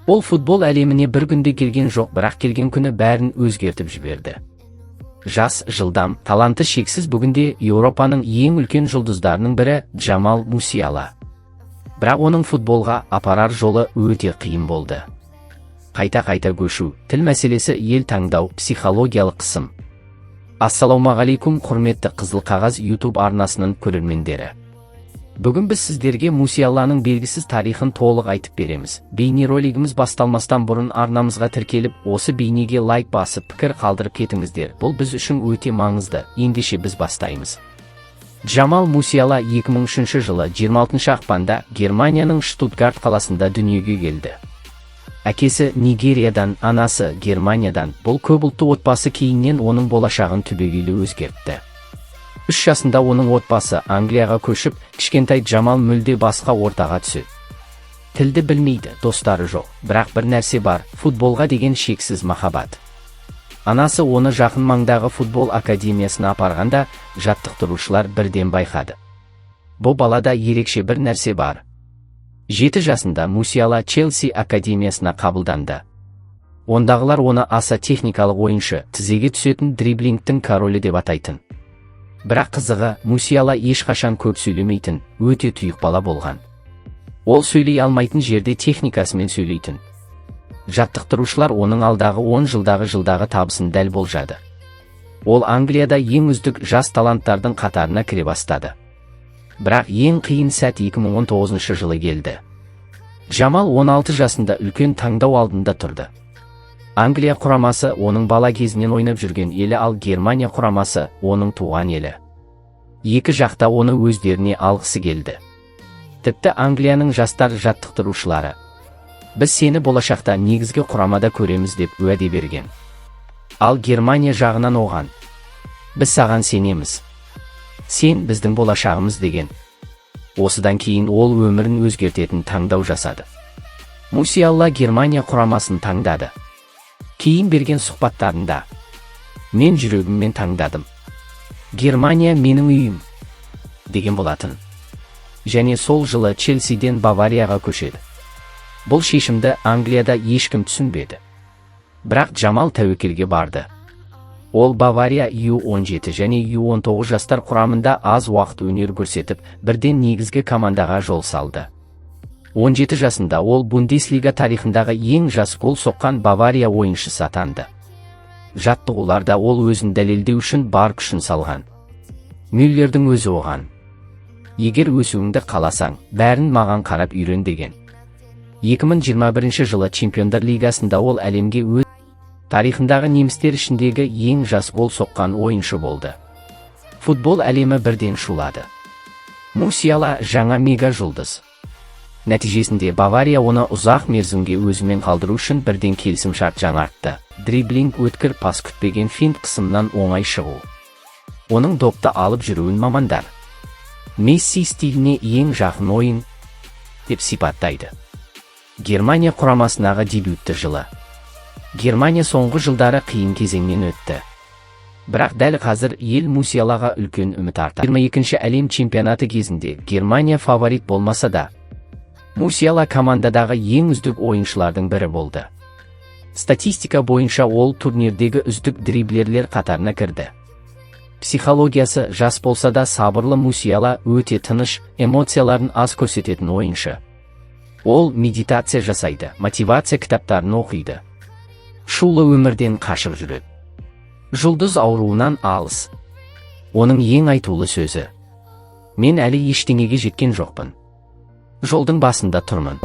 Ол футбол әлеміне бір күнде келген жоқ, бірақ келген күні бәрін өзгертіп жіберді. Жас, жылдам, таланты шексіз, бүгінде Еуропаның ең үлкен жұлдыздарының бірі Джамал Мусиала. Бірақ оның футболға апарар жолы өте қиын болды. Қайта көшу, тіл мәселесі, ел таңдау, психологиялық қысым. Ассалаумағалейкум, құрметті Қызыл қағаз YouTube арнасының көрермендері. Бүгін біз сіздерге Мусиаланың белгісіз тарихын толық айтып береміз. Бейнеролигіміз басталмастан бұрын арнамызға тіркеліп, осы бейнеге лайк басып, пікір қалдырып кетіңіздер. Бұл біз үшін өте маңызды. Ендеше біз бастаймыз. Джамал Мусиала 2003 жылы 26 ақпанда Германияның Штутгарт қаласында дүниеге келді. Әкесі Нигериядан, анасы Германиядан. Бұл көпұлтты отбасы кейіннен оның болашағын түбегейлі өзгертті. 3 жасында оның отбасы Англияға көшіп, кішкентай Джамал мүлде басқа ортаға түседі. Тілді білмейді, достары жоқ, бірақ бір нәрсе бар: футболға деген шексіз махаббат. Анасы оны жақын маңдағы футбол академиясына апарғанда, жаттықтырушылар бірден байқады. Бұл балада ерекше бір нәрсе бар. 7 жасында Мусиала Челси академиясына қабылданды. Ондағылар оны аса техникалық ойыншы, тізеге түсетін дриблингтің королі деп атайтын. Бірақ қызығы, Мусиала ешқашан көп сөйлемейтін, өте тұйық бала болған. Ол сөйлей алмайтын жерде техникасымен сөйлейтін. Жаттықтырушылар оның алдағы 10 жылдағы табысын дәл болжады. Ол Англияда ең үздік жас таланттардың қатарына кіре бастады. Бірақ ең қиын сәт 2019 жылы келді. Джамал 16 жасында үлкен таңдау алдында тұрды. Англия құрамасы оның бала кезінен ойнап жүрген елі, ал Германия құрамасы оның туған елі. Екі жақта оны өздеріне алғысы келді. Тіпті Англияның жастар жаттықтырушылары: біз сені болашақта негізгі құрамада көреміз деп уәде берген. Ал Германия жағынан оған: біз саған сенеміз, сен біздің болашағымыз деген. Осыдан кейін ол өмірін өзгертетін таңдау жасады. Мусиала Германия құрамасын таңдады. Кейін берген сұхбаттарында: мен жүрегіммен таңдадым, Германия менің үйім деген болатын. Және сол жылы Челсиден Баварияға көшеді. Бұл шешімді Англияда ешкім түсінбеді. Бірақ Джамал тәуекелге барды. Ол Бавария U17 және U19 жастар құрамында аз уақыт өнер көрсетіп, бірден негізгі командаға жол салды. 17 жасында ол Бундеслига тарихындағы ең жас гол соққан Бавария ойыншысы атанды. Жаттығуларда ол өзін дәлелдеу үшін бар күшін салған. Мюллердің өзі оған: егер өсуіңді қаласаң, бәрін маған қарап үйрен деген. 2021 жылы Чемпиондар лигасында ол әлемге өз тарихындағы немістер ішіндегі ең жас гол соққан ойыншы болды. Футбол әлемі бірден шулады. Мусиала жаңа мега жұлдыз. Нәтижесінде Бавария оны ұзақ мерзімге өзімен қалдыру үшін бірден келісімшарт жаңартты. Дриблинг, өткір пас, күтпеген финт, қысымнан оңай шығу. Оның допты алып жүруін мамандар Месси стиліне ең жақын ойын деп сипаттайды. Германия құрамасындағы дебютті жылы. Германия соңғы жылдары қиын кезеңнен өтті. Бірақ дәл қазір ел Мусиалаға үлкен үміт артады. 22-ші әлем чемпионаты кезінде Германия фаворит болмаса да, Мусиала командадағы ең үздік ойыншылардың бірі болды. Статистика бойынша ол турнирдегі үздік дриблерлер қатарына кірді. Психологиясы жас болса да сабырлы. Мусиала өте тыныш, эмоцияларын аз көрсететін ойыншы. Ол медитация жасайды, мотивация кітаптарын оқиды. Шулы өмірден қашып жүреді. Жұлдыз ауруынан алыс. Оның ең айтулы сөзі: мен әлі ештеңеге жеткен жоқпын, жолдың басында тұрмын.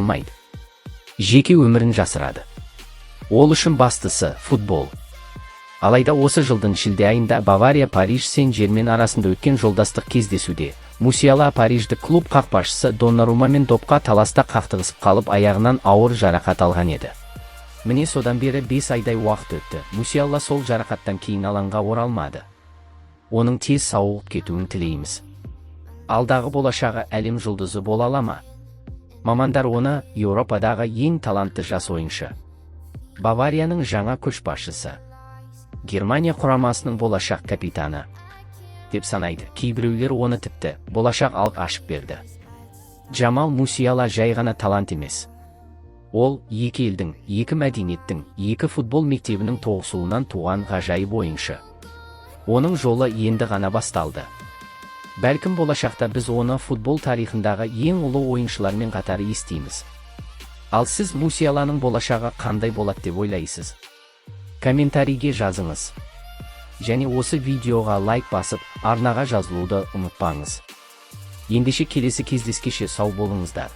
Жеке өмірін жасырады. Ол үшін бастысы футбол. Алайда осы жылдың шілде айында Бавария Париж Сен-Жермен арасында өткен жолдастық кездесуде Мусиала париждік клуб қақпашысы Доннарумамен допқа таласта қақтығысып қалып, аяғынан ауыр жарақат алған еді. Міне содан бері 5 айдай уақыт өтті. Мусиала сол жарақаттан кейін алаңға оралмады. Оның тез сауығып кетуін тілейміз. Алдағы болашағы әлем жұлдызы бола ала ма? Мамандар оны Еуропадағы ең талантты жас ойыншы, Баварияның жаңа көшбасшысы, Германия құрамасының болашақ капитаны деп санайды. Кейбіреулер оны тіпті болашақ алып ашып берді. Джамал Мусиала жай ғана талант емес. Ол екі елдің, екі мәдениеттің, екі футбол мектебінің тоғысуынан туған ғажайып ойыншы. Оның жолы енді ғана басталды. Бәлкім болашақта біз оны футбол тарихындағы ең ұлы ойыншылармен қатар естиміз. Ал сіз Мусиаланың болашағы қандай болады деп ойлайсыз? Комментарийге жазыңыз. Және осы видеоға лайк басып, арнаға жазылуды ұмытпаңыз. Ендеше келесі кездескеше сау болыңыздар.